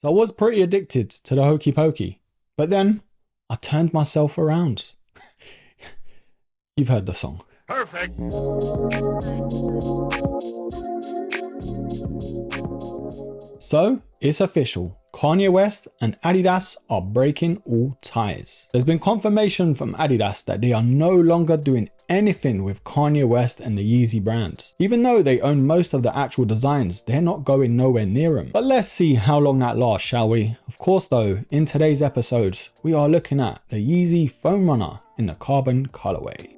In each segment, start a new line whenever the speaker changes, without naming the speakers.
So I was pretty addicted to the hokey pokey, but then I turned myself around. You've heard the song.
Perfect.
So it's official. Kanye West and Adidas are breaking all ties. There's been confirmation from Adidas that they are no longer doing anything with Kanye West and the Yeezy brand. Even though they own most of the actual designs, they're not going nowhere near them. But let's see how long that lasts, shall we? Of course though, in today's episode, we are looking at the Yeezy Foam Runner in the carbon colorway.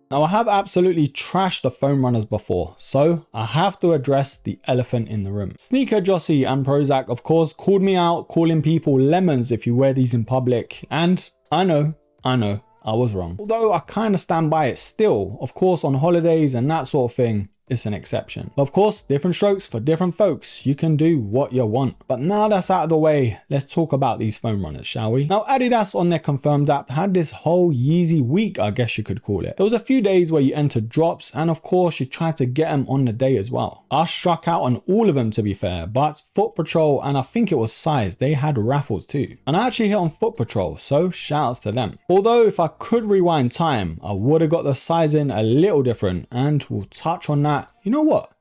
Now I have absolutely trashed the foam runners before, so I have to address the elephant in the room. Sneaker Jossie and Prozac of course called me out, calling people lemons if you wear these in public, and I know, I was wrong. Although I kind of stand by it still, of course on holidays and that sort of thing, it's an exception. Of course, different strokes for different folks. You can do what you want. But now that's out of the way, let's talk about these foam runners, shall we? Now, Adidas on their confirmed app had this whole Yeezy week, I guess you could call it. There was a few days where you entered drops, and of course, you tried to get them on the day as well. I struck out on all of them to be fair, but Foot Patrol and I think it was Size, they had raffles too. And I actually hit on Foot Patrol, so shoutouts to them. Although if I could rewind time, I would have got the sizing a little different, and we'll touch on that. You know what?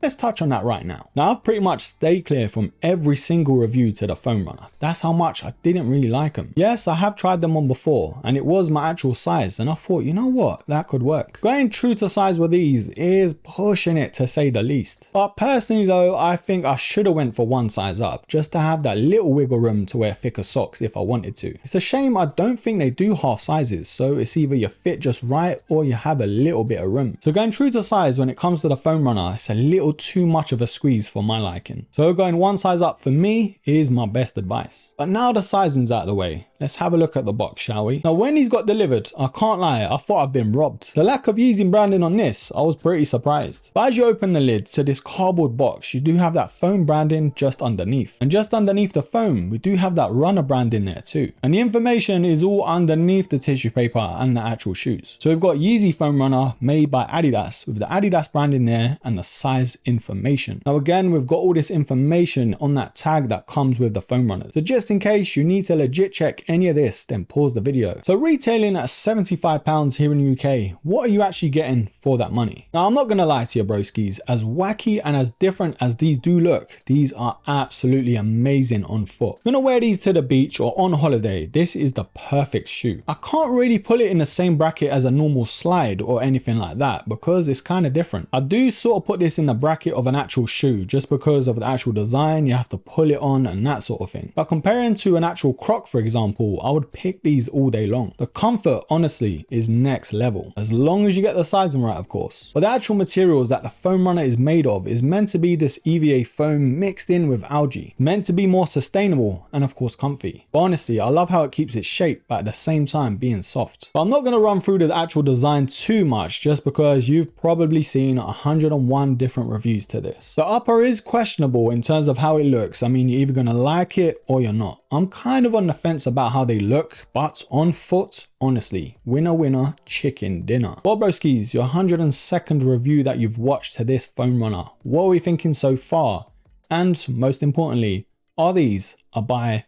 Let's touch on that right now. Now I've pretty much stayed clear from every single review to the foam runner. That's how much I didn't really like them. Yes, I have tried them on before and it was my actual size and I thought, you know what, that could work. Going true to size with these is pushing it to say the least. But personally though, I think I should have went for one size up just to have that little wiggle room to wear thicker socks if I wanted to. It's a shame I don't think they do half sizes, so it's either you fit just right or you have a little bit of room. So going true to size when it comes to the foam runner, it's a little too much of a squeeze for my liking. So going one size up for me is my best advice. But now the sizing's out of the way, let's have a look at the box, shall we? Now when these got delivered, I can't lie, I thought I'd been robbed. The lack of Yeezy branding on this, I was pretty surprised. But as you open the lid to this cardboard box, you do have that foam branding just underneath. And just underneath the foam, we do have that runner branding there too. And the information is all underneath the tissue paper and the actual shoes. So we've got Yeezy Foam Runner made by Adidas with the Adidas branding there and the size information. Now again, we've got all this information on that tag that comes with the foam runner. So just in case you need to legit check any of this, then pause the video. So retailing at £75 here in the UK, what are you actually getting for that money? Now I'm not gonna lie to you broskies, as wacky and as different as these do look, these are absolutely amazing on foot. You're gonna wear these to the beach or on holiday, this is the perfect shoe. I can't really put it in the same bracket as a normal slide or anything like that because it's kind of different. I do sort of put this in the bracket of an actual shoe just because of the actual design, you have to pull it on and that sort of thing. But comparing to an actual Croc for example, I would pick these all day long. The comfort honestly is next level, as long as you get the sizing right of course. But the actual materials that the foam runner is made of is meant to be this EVA foam mixed in with algae, meant to be more sustainable and of course comfy. But honestly, I love how it keeps its shape but at the same time being soft. But I'm not going to run through the actual design too much just because you've probably seen 101 different reviews to this. The upper is questionable in terms of how it looks. I mean, you're either going to like it or you're not. I'm kind of on the fence about how they look, but on foot, honestly, winner winner, chicken dinner. Well broskies, your 102nd review that you've watched to this foam runner. What are we thinking so far? And most importantly, are these a buy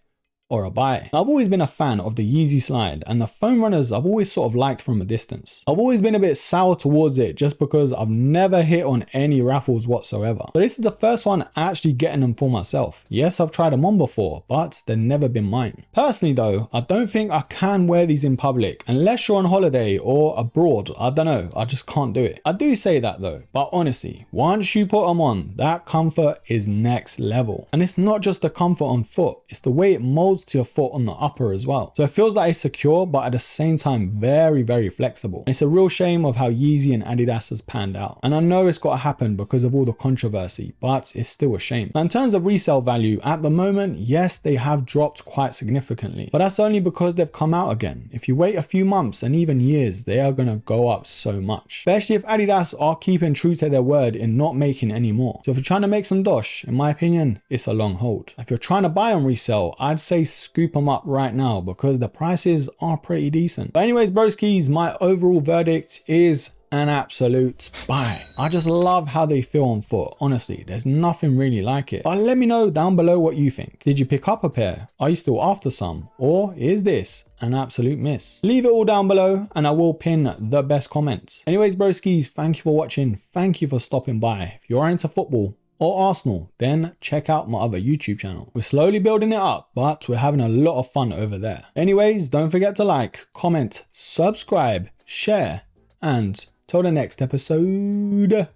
or a buy? I've always been a fan of the Yeezy slide and the foam runners I've always sort of liked from a distance. I've always been a bit sour towards it just because I've never hit on any raffles whatsoever. So this is the first one actually getting them for myself. Yes, I've tried them on before, but they've never been mine. Personally though, I don't think I can wear these in public unless you're on holiday or abroad. I don't know, I just can't do it. I do say that though, but honestly, once you put them on, that comfort is next level. And it's not just the comfort on foot, it's the way it molds bolts to your foot on the upper as well. So it feels like it's secure, but at the same time, very, very flexible. And it's a real shame of how Yeezy and Adidas has panned out. And I know it's got to happen because of all the controversy, but it's still a shame. Now, in terms of resale value, at the moment, yes, they have dropped quite significantly, but that's only because they've come out again. If you wait a few months and even years, they are going to go up so much, especially if Adidas are keeping true to their word in not making any more. So if you're trying to make some dosh, in my opinion, it's a long hold. If you're trying to buy on resale, I'd say scoop them up right now because the prices are pretty decent. But anyways, broskis, my overall verdict is an absolute buy. I just love how they feel on foot. Honestly, there's nothing really like it. But let me know down below what you think. Did you pick up a pair? Are you still after some? Or is this an absolute miss? Leave it all down below and I will pin the best comments. Anyways, broskis, thank you for watching. Thank you for stopping by. If you're into football or Arsenal, then check out my other YouTube channel. We're slowly building it up, but we're having a lot of fun over there. Anyways, don't forget to like, comment, subscribe, share, and till the next episode,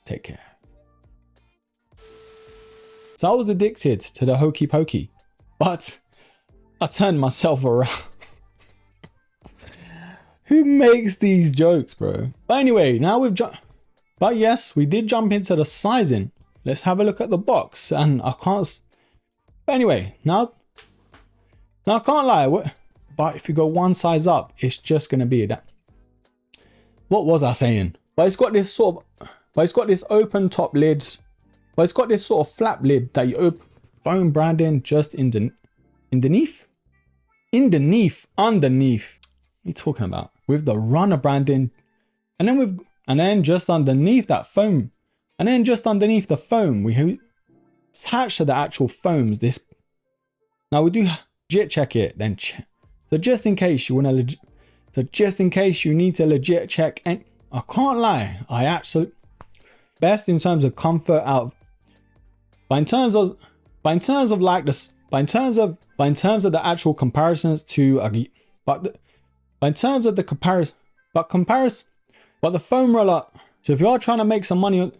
take care. So I was addicted to the hokey pokey, but I turned myself around. Who makes these jokes, bro? But anyway, now but yes, we did jump into the sizing. Let's have a look at the box. And I can't, but anyway, now I can't lie. But if you go one size up, it's just going to be that. What was I saying? But it's got this open top lid. But it's got this sort of flap lid that you open. Foam branding just underneath. What are you talking about? With the runner branding. And then just underneath that foam. And then just underneath the foam, we attach to the actual foams. Now we do legit check it. So just in case you want to just in case you need to legit check, and I can't lie, I absolutely best in terms of comfort out. But in terms of the actual comparisons to but the foam roller. So if you are trying to make some money,